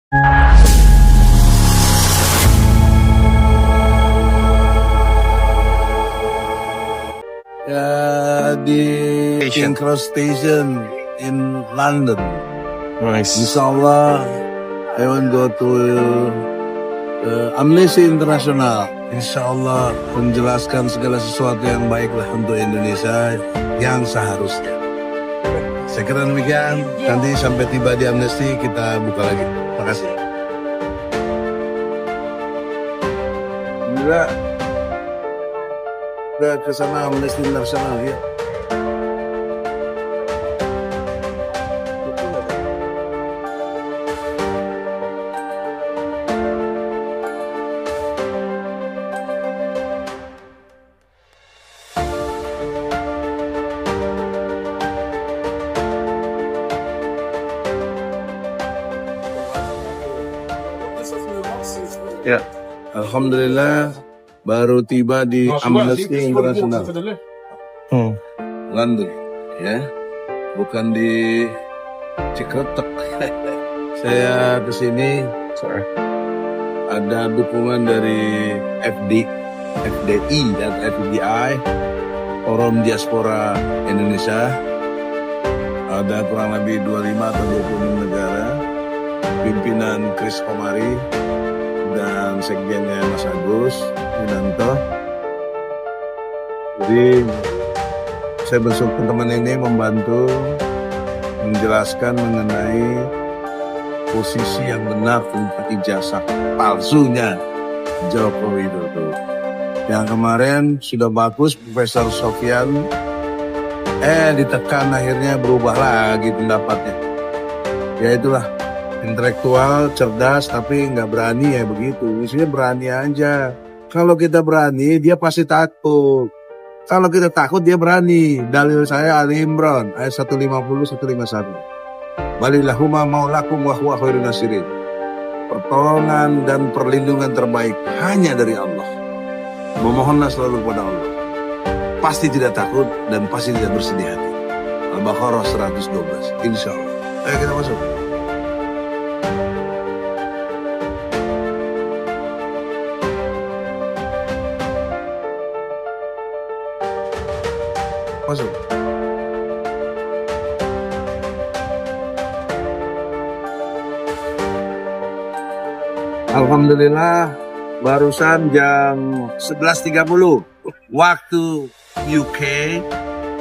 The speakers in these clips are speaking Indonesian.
Ya, di King Cross Station in London. Nice. Insyaallah, I want go to Amnesty International. Insyaallah menjelaskan segala sesuatu yang baiklah untuk Indonesia yang seharusnya. Saya kira demikian. Nanti sampai tiba di Amnesty kita buka lagi. Terima kasih. Udah ke sana Amnesty International ya. Ya. Alhamdulillah baru tiba di Amnesty International London ya, bukan di Cikretek. Saya kesini ada dukungan dari FDI dan FDI, Forum Diaspora Indonesia. Ada kurang lebih 25 atau 26 negara, pimpinan Chris Komari dan sekjennya Mas Agus Widanto. Jadi saya bersyukur teman ini membantu menjelaskan mengenai posisi yang benar tentang ijazah palsunya Joko Widodo. Yang kemarin sudah bagus Profesor Sofyan, ditekan akhirnya berubah lagi pendapatnya. Ya itulah, intelektual, cerdas, tapi nggak berani ya begitu. Isinya berani aja. Kalau kita berani, dia pasti takut. Kalau kita takut, dia berani. Dalil saya Ali Imran, ayat 150, 151. Balillahumma maulakum wa huwa khairun nasirin. Pertolongan dan perlindungan terbaik hanya dari Allah. Memohonlah selalu kepada Allah. Pasti tidak takut dan pasti tidak bersedih hati. Al-Baqarah 112, insya Allah. Ayo kita masuk. Masuk. Alhamdulillah barusan jam 11.30 waktu UK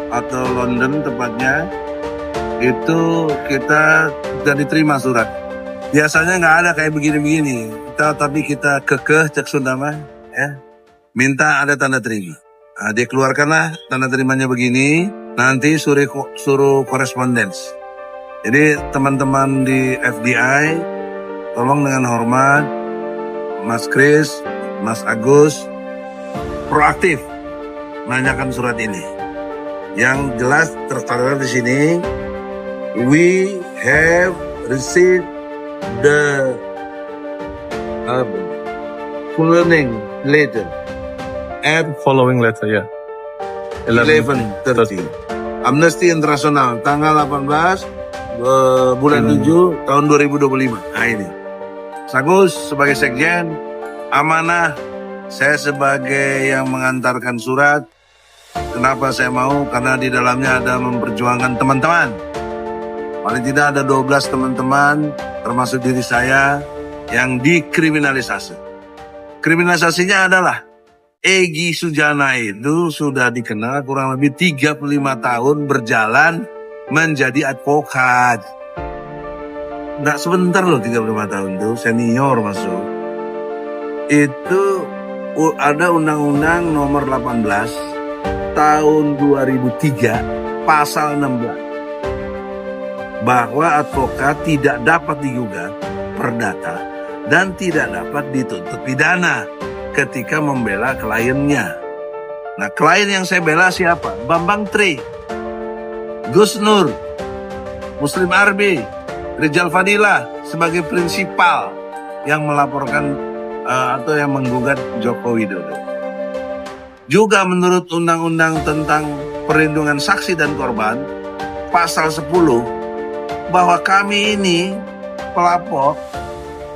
atau London tepatnya, itu kita sudah diterima surat. Biasanya nggak ada kayak begini-begini, tapi kita kekeh cek Sundama ya, minta ada tanda terima. Nah, dia keluarkanlah tanda terimanya begini, nanti suruh korespondens. Jadi teman-teman di FDI, tolong dengan hormat, Mas Kris, Mas Agus, proaktif menanyakan surat ini. Yang jelas tertera di sini, we have received the following letter. At Following letter, ya. 11:30. Amnesty International tanggal 18 bulan 7 tahun 2025. Nah ini. Sagus sebagai sekjen, amanah saya sebagai yang mengantarkan surat. Kenapa saya mau? Karena di dalamnya ada memperjuangkan teman-teman. Paling tidak ada 12 teman-teman, termasuk diri saya, yang dikriminalisasi. Kriminalisasinya adalah Egy Sujana itu sudah dikenal kurang lebih 35 tahun berjalan menjadi advokat. Nggak sebentar loh 35 tahun tuh, senior masuk. Itu ada Undang-Undang nomor 18 tahun 2003 pasal 16. Bahwa advokat tidak dapat digugat perdata dan tidak dapat dituntut pidana ketika membela kliennya. Nah, klien yang saya bela siapa? Bambang Tri, Gus Nur, Muslim Arbi, Rizal Fadila sebagai prinsipal yang melaporkan atau yang menggugat Joko Widodo. Juga menurut Undang-Undang tentang Perlindungan Saksi dan Korban, pasal 10, bahwa kami ini pelapor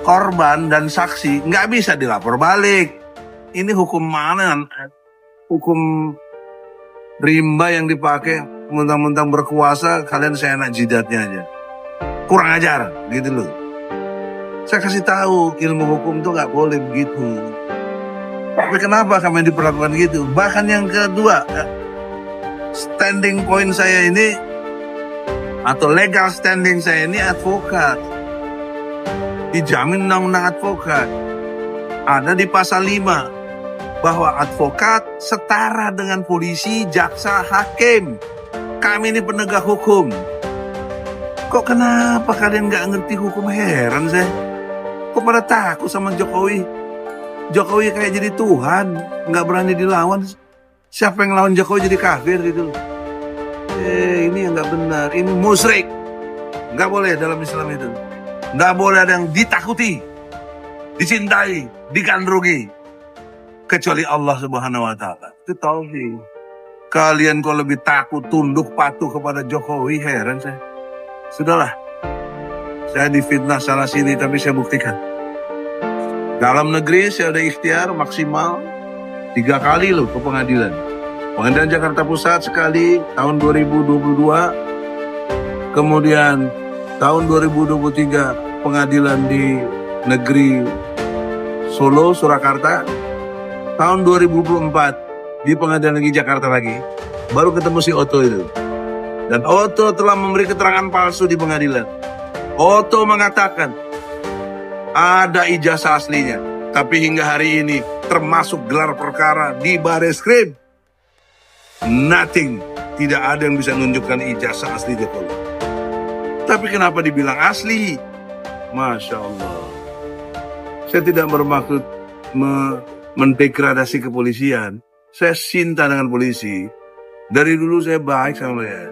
korban dan saksi nggak bisa dilapor balik. Ini hukum mana? Hukum rimba yang dipakai, mentang-mentang berkuasa kalian seenak jidatnya aja. Kurang ajar gitu loh. Saya kasih tahu ilmu hukum tuh nggak boleh begitu. Tapi kenapa kami diperlakukan gitu? Bahkan yang kedua, standing point saya ini atau legal standing saya ini advokat. Dijamin undang-undang advokat. Ada di pasal 5 bahwa advokat setara dengan polisi, jaksa, hakim. Kami ini penegak hukum. Kok kenapa kalian nggak ngerti hukum? Heran saya. Kok pada takut sama Jokowi? Jokowi kayak jadi Tuhan, nggak berani dilawan. Siapa yang lawan Jokowi jadi kafir gitu. Ini yang nggak benar. Ini musyrik. Nggak boleh dalam Islam itu. Nggak boleh ada yang ditakuti, dicintai, digandrungi, kecuali Allah Subhanahu Wa Taala. Itu tauhid. Kalian kalau lebih takut tunduk patuh kepada Jokowi, heran saya. Sudahlah, saya difitnah sana sini tapi saya buktikan. Dalam negeri saya ada ikhtiar maksimal 3 kali loh ke pengadilan. Pengadilan Jakarta Pusat sekali tahun 2022, kemudian tahun 2023 pengadilan di negeri Solo, Surakarta, tahun 2024 di pengadilan negeri Jakarta lagi, baru ketemu si Otto itu. Dan Otto telah memberi keterangan palsu di pengadilan. Otto mengatakan ada ijazah aslinya, tapi hingga hari ini termasuk gelar perkara di Bareskrim, nothing, tidak ada yang bisa menunjukkan ijazah asli Jokowi. Tapi kenapa dibilang asli? Masya Allah. Saya tidak bermaksud mendegradasi kepolisian. Saya cinta dengan polisi. Dari dulu saya baik sama dia.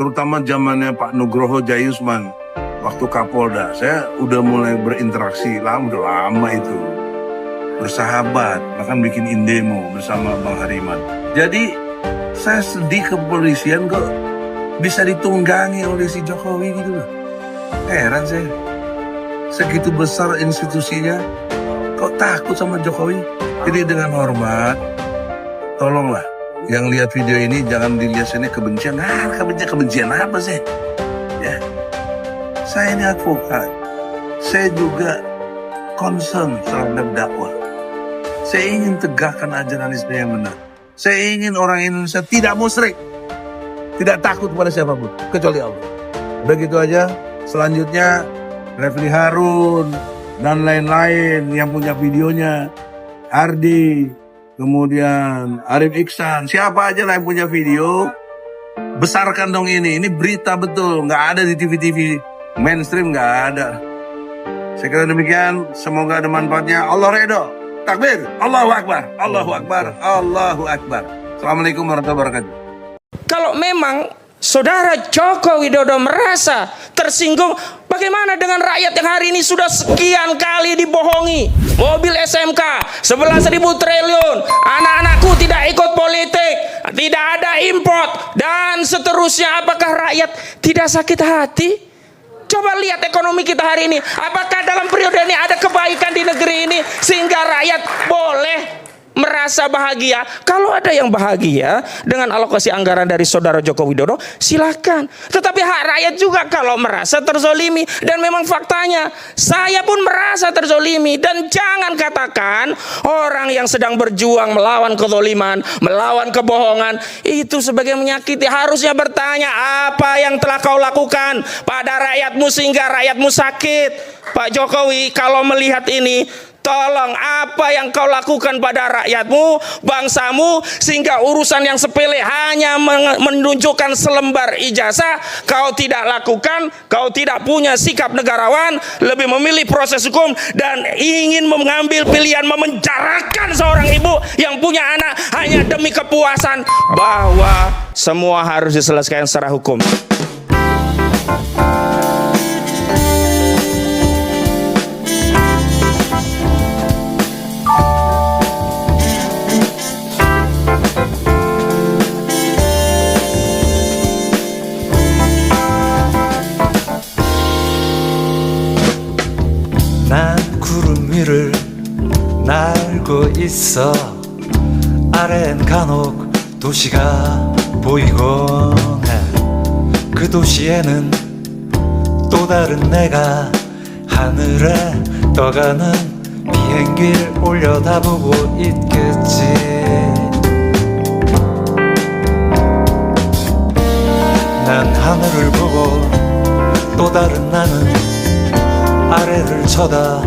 Terutama zamannya Pak Nugroho Jayusman. Waktu Kapolda, saya udah mulai berinteraksi udah lama itu. Bersahabat, bahkan bikin indemo bersama Bang Hariman. Jadi, saya sedih kepolisian kok bisa ditunggangi oleh si Jokowi gitu loh. Heran saya. Segitu besar institusinya, kok takut sama Jokowi? Jadi dengan hormat, tolonglah yang lihat video ini jangan dilihat sini kebencian. Kebencian apa sih? Ya. Saya ini advokat. Saya juga concern terhadap dakwah. Saya ingin tegakkan ajaran Islam yang benar. Saya ingin orang Indonesia tidak musyrik, tidak takut pada siapapun, kecuali Allah. Begitu aja. Selanjutnya, Refli Harun dan lain-lain yang punya videonya, Ardi, kemudian Arif Iksan, siapa aja lah yang punya video, besarkan dong ini berita betul, nggak ada di TV-TV mainstream, nggak ada. Saya kira demikian, semoga ada manfaatnya. Allah redho. Takbir, Allahu Akbar, Allahu Akbar, Allahu Akbar. Assalamualaikum warahmatullahi wabarakatuh. Kalau memang Saudara Joko Widodo merasa tersinggung, bagaimana dengan rakyat yang hari ini sudah sekian kali dibohongi? Mobil SMK 11.000 triliun, anak-anakku tidak ikut politik, tidak ada import, dan seterusnya. Apakah rakyat tidak sakit hati? Coba lihat ekonomi kita hari ini. Apakah dalam periode ini ada kebaikan di negeri ini sehingga rakyat boleh merasa bahagia? Kalau ada yang bahagia dengan alokasi anggaran dari saudara Joko Widodo, silakan. Tetapi hak rakyat juga kalau merasa terzolimi. Dan memang faktanya, saya pun merasa terzolimi. Dan jangan katakan orang yang sedang berjuang melawan kezoliman, melawan kebohongan, itu sebagai menyakiti. Harusnya bertanya, apa yang telah kau lakukan pada rakyatmu sehingga rakyatmu sakit? Pak Jokowi, kalau melihat ini, tolong apa yang kau lakukan pada rakyatmu, bangsamu, sehingga urusan yang sepele hanya menunjukkan selembar ijazah kau tidak lakukan. Kau tidak punya sikap negarawan, lebih memilih proses hukum dan ingin mengambil pilihan memenjarakan seorang ibu yang punya anak hanya demi kepuasan bahwa semua harus diselesaikan secara hukum. 난 구름 위를 날고 있어. 아래엔 간혹 도시가 보이곤 해. 그 도시에는 또 다른 내가 하늘에 떠가는 비행기를 올려다보고 있겠지. 난 하늘을 보고 또 다른 나는 아래를 쳐다